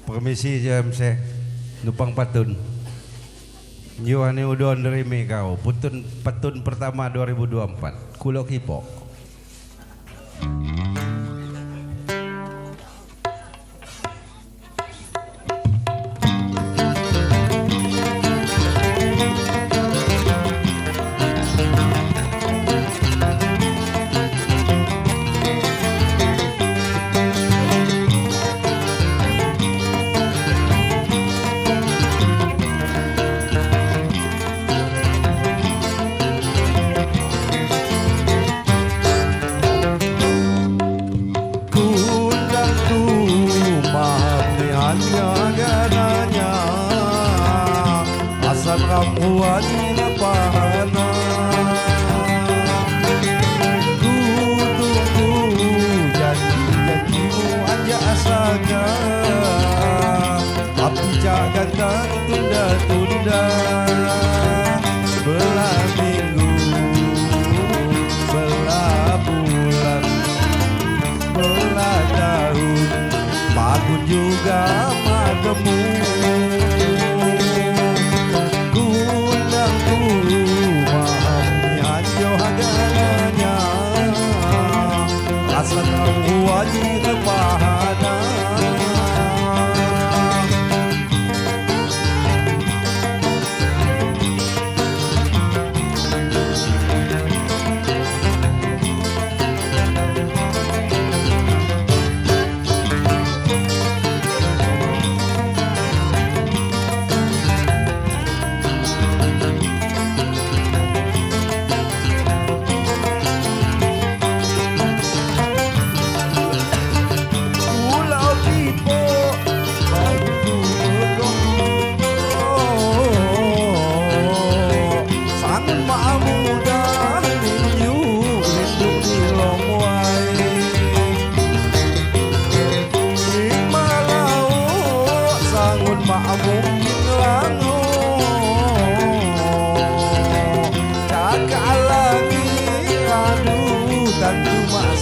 Permisi jam saya Nupang Patun. Yohani udon dari kau. Patun pertama 2024. Kulok Hipok. Ramuan na pahana ku tunggu janji-janjimu aja asaga tapi jangan tunda-tunda belah minggu belah bulan belah tahun pakun juga mademu wajib pahana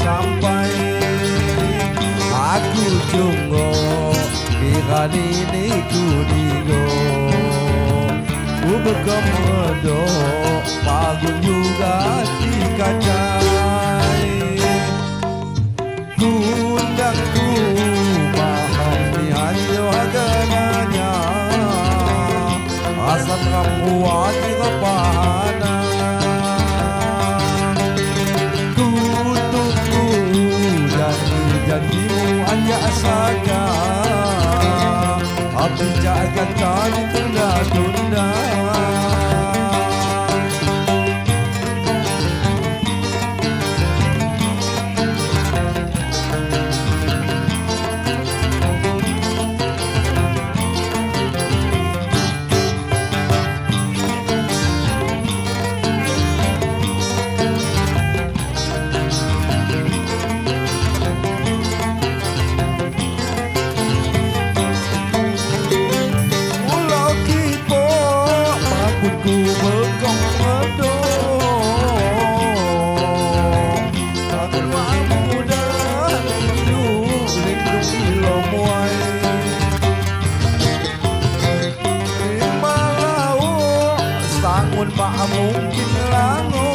sampai aku tunggu kali ini ku digo ku berkemodo pagun juga dikacai ku undang ku pahami hanya agananya asal kamu wajib pahana janjimu hanya asaga api jangan kali tunda-tunda mungkin lango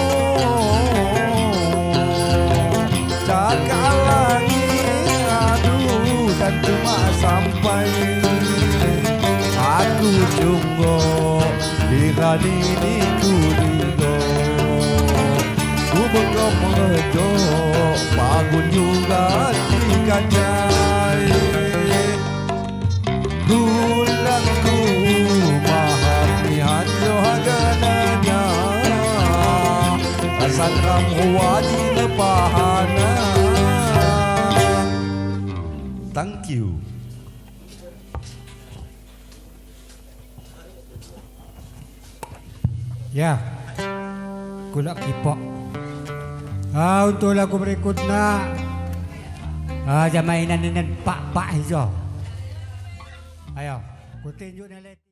jaga lagi aduh dan cuma sampai aku tunggu di kali ini ku digo ku berkemodo pagun juga dikacai bulanku mahami hanya hagananya asal kamu wajib pahana. Thank you. Ya, Kulok Hipok. Untuk lagu berikutnya, jamainan dengan Pak Izo. Ayo, ku tunjuk nilai.